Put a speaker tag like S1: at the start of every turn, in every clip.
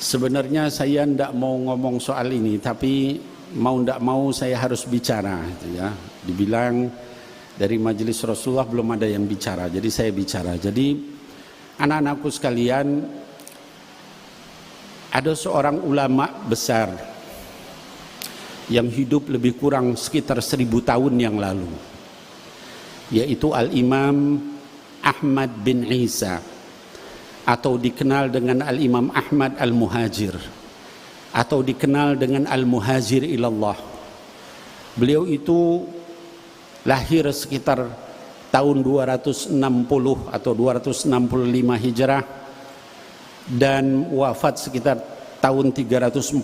S1: Sebenarnya saya tidak mau ngomong soal ini, tapi mau tidak mau saya harus bicara, gitu ya. Dibilang dari majelis Rasulullah belum ada yang bicara, jadi saya bicara. Jadi anak-anakku sekalian, ada seorang ulama besar yang hidup lebih kurang sekitar 1000 tahun yang lalu, yaitu Al-Imam Ahmad bin Isa, atau dikenal dengan Al-Imam Ahmad Al-Muhajir, atau dikenal dengan Al-Muhajir ilallah. Beliau itu lahir sekitar tahun 260 atau 265 Hijrah dan wafat sekitar tahun 345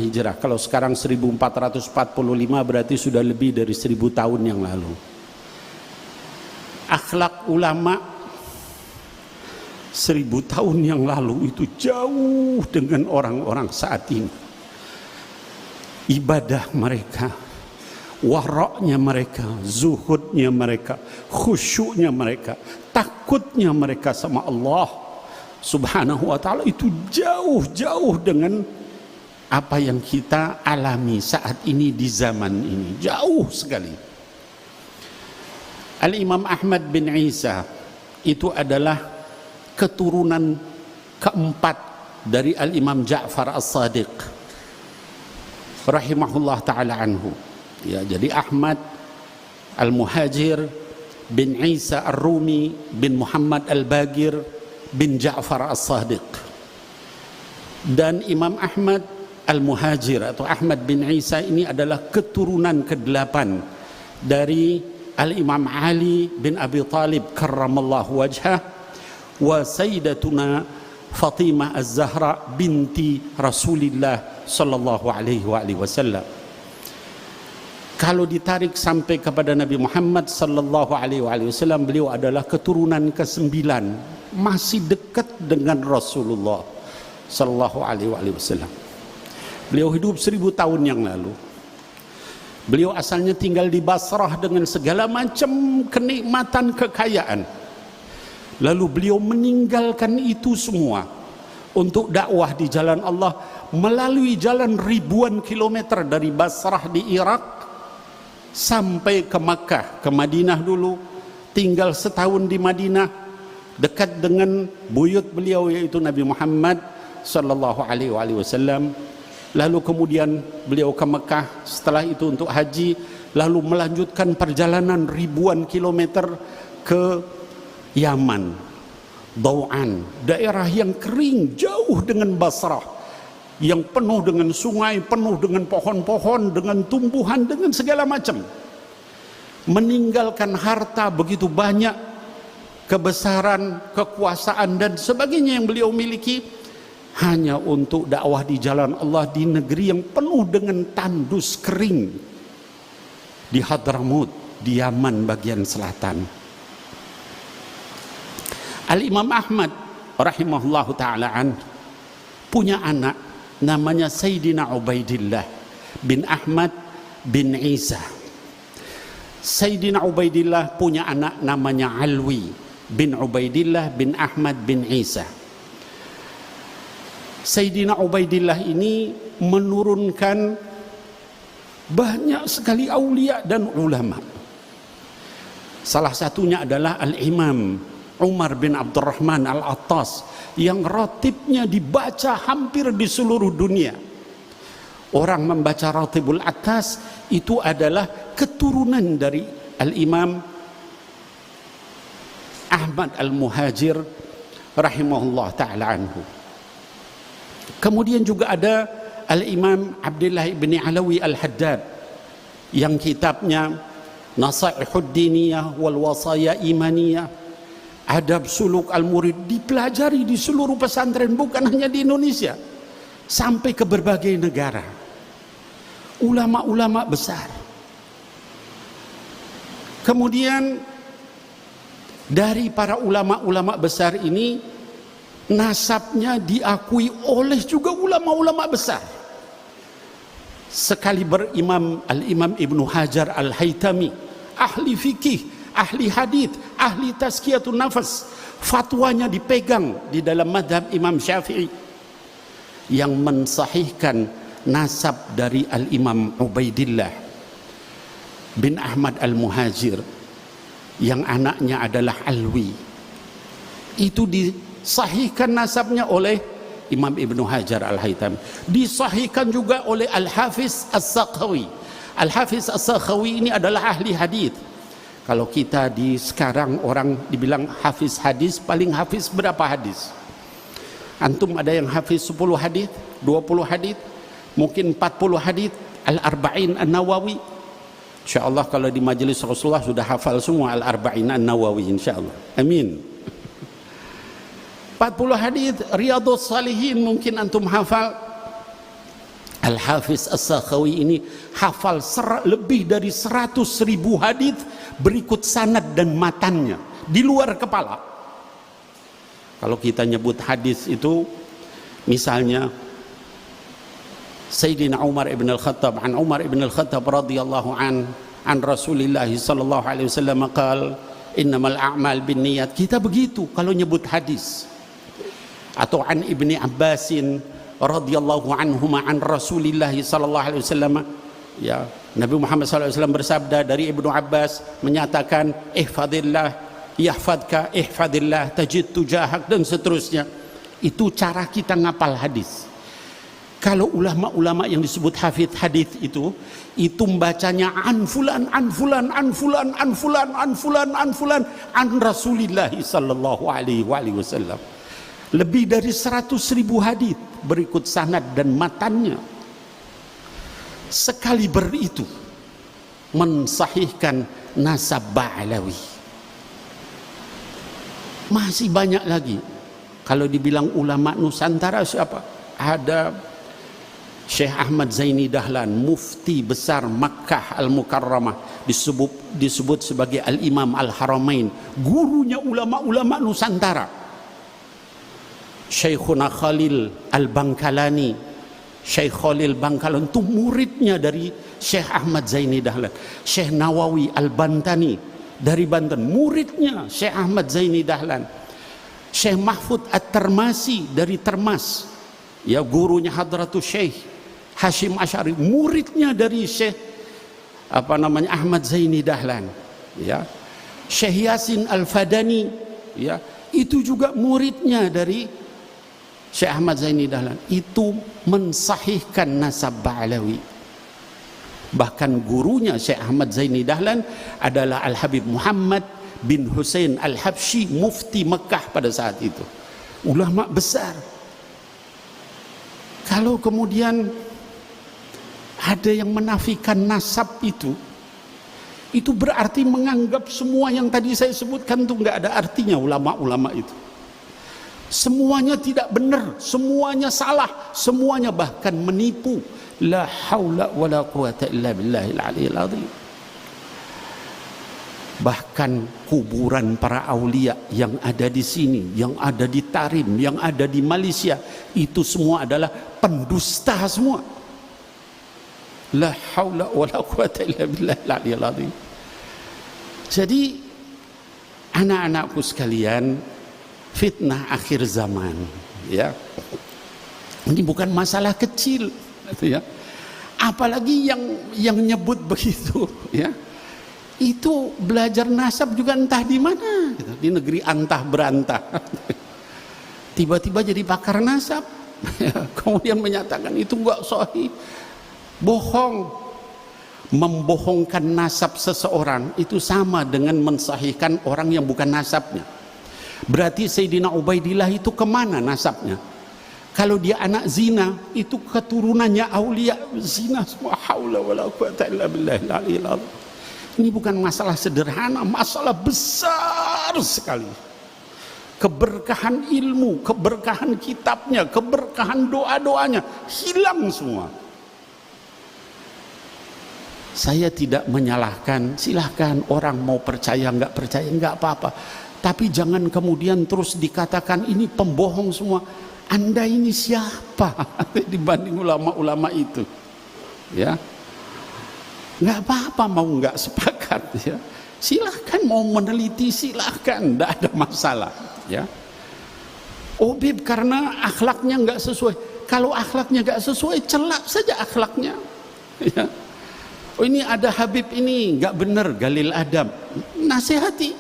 S1: Hijrah. Kalau sekarang 1445 berarti sudah lebih dari 1000 tahun yang lalu. Akhlak ulama 1000 tahun yang lalu itu jauh dengan orang-orang saat ini. Ibadah mereka, waraknya mereka, zuhudnya mereka, khusyuknya mereka, takutnya mereka sama Allah Subhanahu wa ta'ala itu jauh-jauh dengan apa yang kita alami saat ini di zaman ini. Jauh sekali. Al-Imam Ahmad bin Isa itu adalah keturunan keempat dari Al-Imam Ja'far As-Sadiq rahimahullah ta'ala anhu. Ya, jadi Ahmad Al-Muhajir bin Isa Ar-Rumi bin Muhammad Al-Bagir bin Ja'far As-Sadiq. Dan Imam Ahmad Al-Muhajir atau Ahmad bin Isa ini adalah keturunan ke-8 dari Al-Imam Ali bin Abi Talib karramallahu wajhah wa sayyidatuna Fatimah Az-Zahra binti Rasulillah sallallahu alaihi wasallam. Kalau ditarik sampai kepada Nabi Muhammad sallallahu alaihi wasallam, beliau adalah keturunan ke-9, masih dekat dengan Rasulullah sallallahu alaihi wasallam. Beliau hidup 1000 tahun yang lalu. Beliau asalnya tinggal di Basrah dengan segala macam kenikmatan kekayaan. Lalu beliau meninggalkan itu semua untuk dakwah di jalan Allah melalui jalan ribuan kilometer dari Basrah di Irak sampai ke Makkah, ke Madinah dulu, tinggal setahun di Madinah dekat dengan buyut beliau yaitu Nabi Muhammad sallallahu alaihi wasallam. Lalu kemudian beliau ke Makkah, setelah itu untuk haji, lalu melanjutkan perjalanan ribuan kilometer ke Yaman, Dau'an, daerah yang kering jauh dengan Basrah, yang penuh dengan sungai, penuh dengan pohon-pohon, dengan tumbuhan, dengan segala macam. Meninggalkan harta begitu banyak, kebesaran, kekuasaan dan sebagainya yang beliau miliki hanya untuk dakwah di jalan Allah di negeri yang penuh dengan tandus kering di Hadramut, di Yaman bagian selatan. Al-Imam Ahmad rahimahullahu ta'ala punya anak namanya Sayyidina Ubaidillah bin Ahmad bin Isa. Sayyidina Ubaidillah punya anak namanya Alwi bin Ubaidillah bin Ahmad bin Isa. Sayyidina Ubaidillah ini menurunkan banyak sekali aulia dan ulama. Salah satunya adalah Al-Imam Umar bin Abdurrahman Al-Attas yang ratibnya dibaca hampir di seluruh dunia. Orang membaca ratibul Attas itu adalah keturunan dari Al-Imam Ahmad Al-Muhajir rahimahullah ta'ala anhu. Kemudian juga ada Al-Imam Abdullah bin Alawi Al-Haddad yang kitabnya Nasaihud Diniyah wal Wasaya Imaniyah, Adab Suluk Al-Murid dipelajari di seluruh pesantren, bukan hanya di Indonesia, sampai ke berbagai negara. Ulama-ulama besar. Kemudian dari para ulama-ulama besar ini, nasabnya diakui oleh juga ulama-ulama besar. Sekali berimam Al-Imam Ibnu Hajar Al-Haytami, ahli fikih, ahli hadith, ahli tazkiyatun nafas, fatwanya dipegang di dalam madhab Imam Syafi'i. yang mensahihkan nasab dari Al-Imam Ubaidillah bin Ahmad Al-Muhajir yang anaknya adalah Alwi. Itu disahihkan nasabnya oleh Imam Ibnu Hajar Al-Haythami, disahihkan juga oleh Al-Hafiz As-Sakhawi. Al-Hafiz As-Sakhawi ini adalah ahli hadis. Kalau kita di sekarang orang dibilang hafiz hadis, paling hafiz berapa hadis? Antum ada yang hafiz 10 hadis, 20 hadis, mungkin 40 hadis, Al-Arba'in An-Nawawi. InsyaAllah kalau di majelis Rasulullah sudah hafal semua Al-Arba'in An-Nawawi, insyaAllah. Amin. 40 hadis, Riyadhus Shalihin mungkin antum hafal. Al-Hafiz As-Sakhawi ini hafal lebih dari 100.000 hadis berikut sanad dan matannya di luar kepala. Kalau kita nyebut hadis itu, misalnya Sayyidina Umar ibn al-Khattab, an Umar ibn al-Khattab radhiyallahu an Rasulillah sallallahu alaihi wasallam qala innamal a'mal binniyat. Kita begitu kalau nyebut hadis. Atau an Ibni Abbasin radhiyallahu anhuma an Rasulillah sallallahu alaihi wasallam, ya, Nabi Muhammad sallallahu alaihi wasallam bersabda dari Ibnu Abbas menyatakan ihfadillah yahfadka, ihfadillah tajid tujahak, dan seterusnya. Itu cara kita ngapal hadis. Kalau ulama-ulama yang disebut hafidz hadis itu membacanya an fulan an fulan an fulan an fulan an fulan an fulan an Rasulillah sallallahu alaihi wasallam. Lebih dari 100.000 hadis berikut sanad dan matannya. Sekali itu mensahihkan nasab Ba'alawi. Masih banyak lagi. Kalau dibilang ulama Nusantara siapa? Ada Syekh Ahmad Zaini Dahlan, mufti besar Makkah Al-Mukarramah, disebut sebagai Al-Imam Al-Haramain, gurunya ulama-ulama Nusantara. Syekhuna Khalil Al-Bangkalani, Syekh Khalil Bangkalan itu muridnya dari Syekh Ahmad Zaini Dahlan. Syekh Nawawi Al-Bantani dari Banten, muridnya Syekh Ahmad Zaini Dahlan. Syekh Mahfud At-Termasi dari Termas, ya, gurunya Hadratus Syekh Hashim Asy'ari, muridnya dari Syekh Ahmad Zaini Dahlan, ya. Syekh Yasin Al-Fadani, ya, itu juga muridnya dari Syekh Ahmad Zaini Dahlan. Itu mensahihkan nasab Ba'alawi. Bahkan gurunya Syekh Ahmad Zaini Dahlan adalah Al-Habib Muhammad bin Hussein Al-Habsyi, mufti Mekah pada saat itu, ulama besar. Kalau kemudian ada yang menafikan nasab itu berarti menganggap semua yang tadi saya sebutkan itu nggak ada artinya. Ulama-ulama itu semuanya tidak benar, semuanya salah, semuanya bahkan menipu. La haula wala quwata illa billahil aliyil azim. Bahkan kuburan para aulia yang ada di sini, yang ada di Tarim, yang ada di Malaysia, itu semua adalah pendusta semua. La haula wala quwata illa billahil aliyil azim. Jadi anak-anakku sekalian, fitnah akhir zaman, ya, ini bukan masalah kecil, ya. Apalagi yang nyebut begitu, ya, itu belajar nasab juga entah di mana, gitu. Di negeri antah berantah, tiba-tiba jadi pakar nasab, ya. Kemudian menyatakan itu enggak sahih, bohong. Membohongkan nasab seseorang itu sama dengan mensahihkan orang yang bukan nasabnya. Berarti Sayyidina Ubaidillah itu kemana nasabnya? Kalau dia anak zina, itu keturunannya aulia zina semua. Haula wala quwata illa billahil aliyil azim. Ini bukan masalah sederhana, masalah besar sekali. Keberkahan ilmu, keberkahan kitabnya, keberkahan doa-doanya hilang semua. Saya tidak menyalahkan, silahkan orang mau percaya nggak percaya nggak apa-apa. Tapi jangan kemudian terus dikatakan ini pembohong semua. Anda ini siapa dibanding ulama-ulama itu? Ya, nggak apa-apa mau nggak sepakat, ya. Silahkan mau meneliti, silahkan, nggak ada masalah, ya. Obib karena akhlaknya nggak sesuai, Kalau akhlaknya gak sesuai, celak saja akhlaknya. Ya. Oh, ini ada Habib ini gak benar, galil adab, nasihati.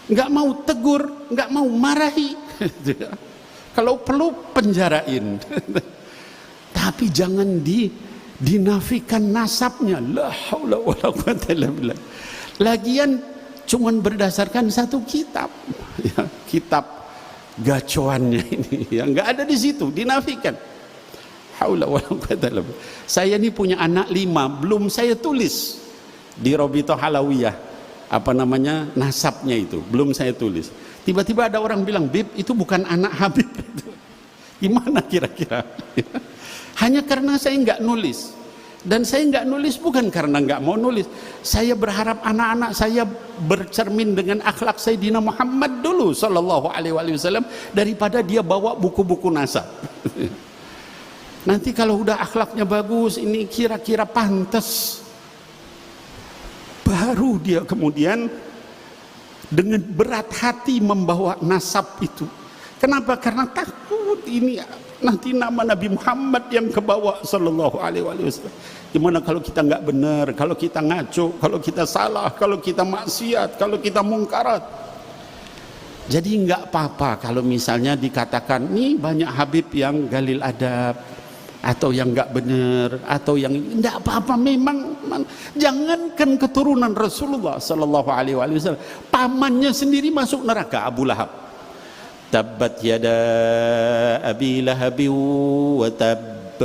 S1: Gak mau tegur, gak mau marahi. Kalau perlu penjarain. Tapi jangan dinafikan nasabnya. La haula wala quwwata illa billah. Lagian cuman berdasarkan satu kitab. Ya, kitab gacoannya ini yang nggak ada di situ, dinafikan. Haula wala quwwata illa billah. Saya ini punya anak 5, belum saya tulis di Robito Halawiyah apa namanya nasabnya itu, belum saya tulis. Tiba-tiba ada orang bilang, Bib, itu bukan anak Habib. Gimana kira-kira? Hanya karena saya nggak nulis. Dan saya nggak nulis bukan karena nggak mau nulis. Saya berharap anak-anak saya bercermin dengan akhlak Sayyidina Muhammad dulu sallallahu alaihi wasallam daripada dia bawa buku-buku nasab. Nanti kalau udah akhlaknya bagus, ini kira-kira pantas, baru dia kemudian dengan berat hati membawa nasab itu. Kenapa? Karena takut ini nanti nama Nabi Muhammad yang kebawa sallallahu alaihi wasallam. Gimana kalau kita nggak benar, kalau kita ngaco, kalau kita salah, kalau kita maksiat, kalau kita mungkarat. Jadi nggak apa-apa kalau misalnya dikatakan nih banyak Habib yang galil adab atau yang nggak benar atau yang nggak apa-apa. Memang jangankan keturunan Rasulullah sallallahu alaihi wasallam, pamannya sendiri masuk neraka, Abu Lahab. Tabbat yada abi lahabi wa tab.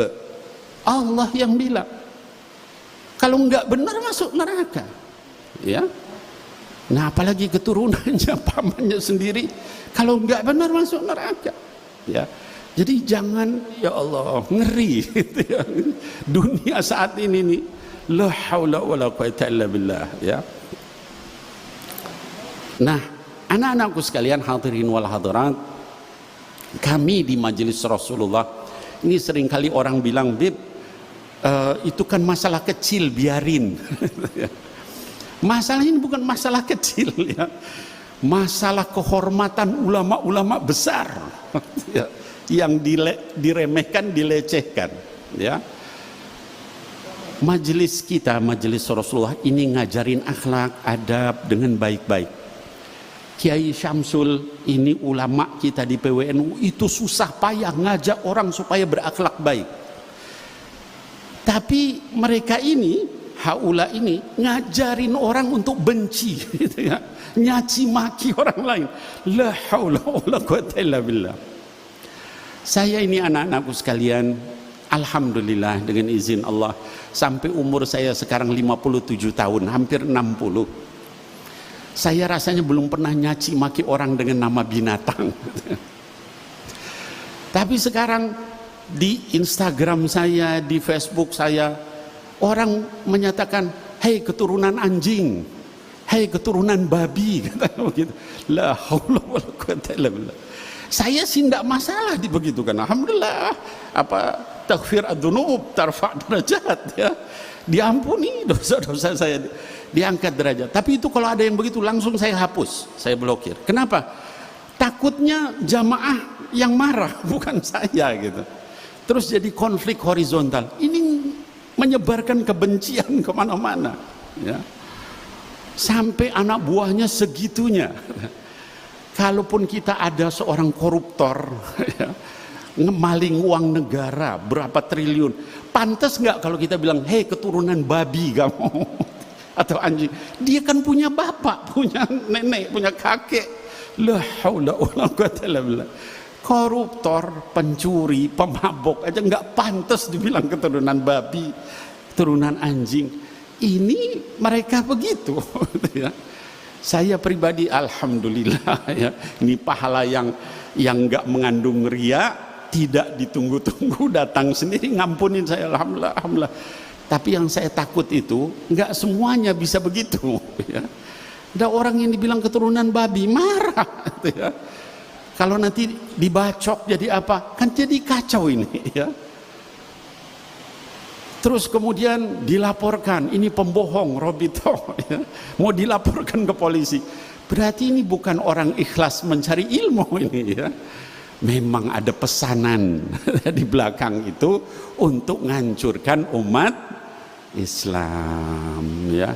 S1: Allah yang bilang kalau nggak benar masuk neraka, ya. Nah apalagi keturunannya, pamannya sendiri, kalau nggak benar masuk neraka, ya. Jadi jangan, ya Allah, ngeri gitu ya. Dunia saat ini nih, la haula wala quwwata illa billah, ya. Nah, anak-anakku sekalian, hadirin wal hadirat, kami di majelis Rasulullah ini seringkali orang bilang, Bib, itu kan masalah kecil, biarin. Masalah ini bukan masalah kecil, ya. Masalah kehormatan ulama-ulama besar, ya, yang diremehkan, dilecehkan, ya. Majelis kita, majelis Rasulullah ini ngajarin akhlak, adab dengan baik-baik. Kiai Syamsul ini ulama kita di PWNU itu susah payah ngajak orang supaya berakhlak baik. Tapi mereka ini, haula ini ngajarin orang untuk benci, gitu ya. Nyaci maki orang lain. La haula wala quwwata illa billah. Saya ini anak-anakku sekalian, alhamdulillah dengan izin Allah, sampai umur saya sekarang 57 tahun, hampir 60. Saya rasanya belum pernah nyaci maki orang dengan nama binatang. Tapi sekarang di Instagram saya, di Facebook saya, orang menyatakan, hei keturunan anjing, hei keturunan babi, kata begitu. La haula wala quwwata illa billah. Saya sih tidak masalah dibegitukan. Alhamdulillah, apa taghfir adzunub tarfa' derajat, ya. Diampuni dosa-dosa saya, diangkat derajat. Tapi itu kalau ada yang begitu langsung saya hapus, saya blokir. Kenapa? Takutnya jamaah yang marah, bukan saya gitu. Terus jadi konflik horizontal. Ini menyebarkan kebencian kemana-mana, ya. Sampai anak buahnya segitunya. Kalaupun kita ada seorang koruptor, ya, ngemaling uang negara berapa triliun, pantas nggak kalau kita bilang, hei keturunan babi kamu atau anjing? Dia kan punya bapak, punya nenek, punya kakek. La haula wala quwwata illa billah. Koruptor, pencuri, pemabok aja nggak pantas dibilang keturunan babi, keturunan anjing. Ini mereka begitu, ya. Saya pribadi alhamdulillah, ya, ini pahala yang nggak mengandung ria, tidak ditunggu-tunggu, datang sendiri ngampunin saya, alhamdulillah, alhamdulillah. Tapi yang saya takut itu nggak semuanya bisa begitu, ya. Ada orang yang dibilang keturunan babi marah, ya. Kalau nanti dibacok jadi apa? Kan jadi kacau ini, ya. Terus kemudian dilaporkan, ini pembohong Robito, ya. Mau dilaporkan ke polisi. Berarti ini bukan orang ikhlas mencari ilmu ini, ya. memang ada pesanan di belakang itu untuk menghancurkan umat Islam, ya.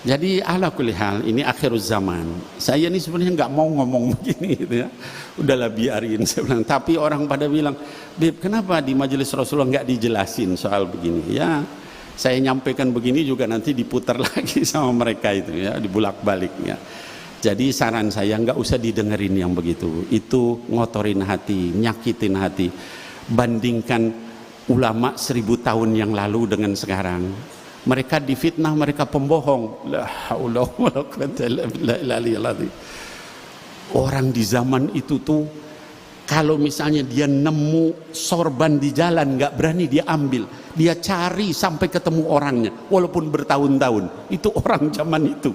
S1: Jadi ala kulli hal, ini akhir zaman. Saya ini sebenarnya nggak mau ngomong begini gitu ya. Udahlah biarin saya bilang. Tapi orang pada bilang, "Bib, kenapa di majelis Rasulullah nggak dijelasin soal begini?" Ya, saya nyampaikan begini juga nanti diputar lagi sama mereka itu ya, dibulak-balik ya. Jadi saran saya nggak usah didengerin yang begitu. Itu ngotorin hati, nyakitin hati. Bandingkan ulama 1000 tahun yang lalu dengan sekarang. Mereka difitnah, mereka pembohong. La haula wala quwwata illa billah. Orang di zaman itu tuh kalau misalnya dia nemu sorban di jalan nggak berani dia ambil, dia cari sampai ketemu orangnya walaupun bertahun-tahun. Itu orang zaman itu.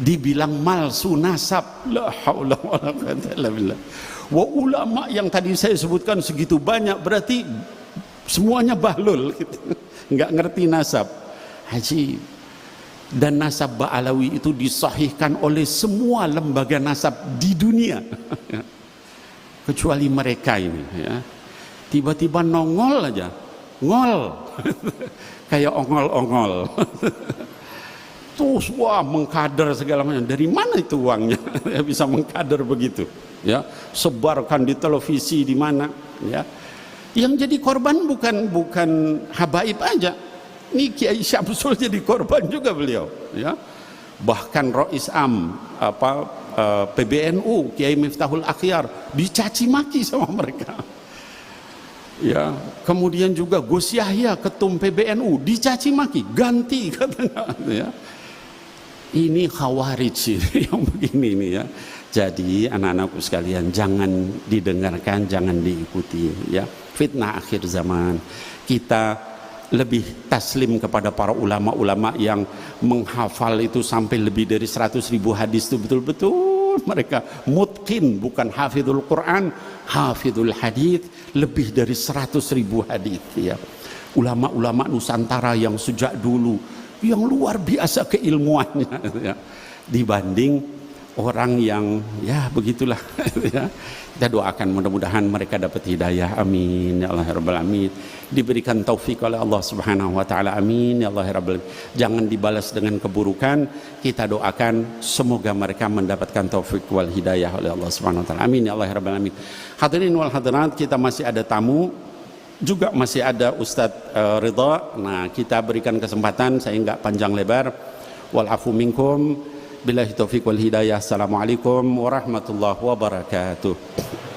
S1: Dibilang malsu nasab. La haula wala quwwata illa billah. Wa ulama yang tadi saya sebutkan segitu banyak berarti semuanya bahlul gitu. Nggak ngerti nasab. Haji. Dan nasab Ba'alawi itu disahihkan oleh semua lembaga nasab di dunia. Kecuali mereka ini ya. Tiba-tiba nongol aja. Ngol. Kayak ongol-ongol. Terus wah mengkader segala macam. Dari mana itu uangnya? Bisa mengkader begitu ya. Sebarkan di televisi di mana ya. Yang jadi korban bukan habaib aja. Ini Kiai Syamsul jadi korban juga beliau ya. Bahkan Rois Am PBNU Kiai Miftahul Akhyar dicaci maki sama mereka ya. Kemudian juga Gus Yahya ketum PBNU dicaci maki, ganti katanya ya. Ini khawarij yang begini ini ya. Jadi anak-anakku sekalian, jangan didengarkan, jangan diikuti ya. Fitnah akhir zaman. Kita lebih taslim kepada para ulama-ulama yang menghafal itu sampai lebih dari 100.000 hadis itu betul-betul mereka mutqin, bukan hafidhul Quran, hafidhul hadis, lebih dari 100.000 hadis ya. Ulama-ulama Nusantara yang sejak dulu yang luar biasa keilmuannya ya. Dibanding orang yang ya begitulah ya. Kita doakan mudah-mudahan mereka dapat hidayah, amin ya Allah ya rabbal alamin. Diberikan taufik oleh Allah Subhanahu wa taala, amin ya Allah ya rabbal alamin. Jangan dibalas dengan keburukan. Kita doakan semoga mereka mendapatkan taufik wal hidayah oleh Allah Subhanahu wa taala, amin ya Allah ya rabbal alamin. Hadirin wal hadirat, kita masih ada tamu, juga masih ada Ustadz Ridha. Nah, kita berikan kesempatan, saya enggak panjang lebar. Wal afu minkum. Billahi taufiq wal hidayah. Assalamualaikum warahmatullahi wabarakatuh.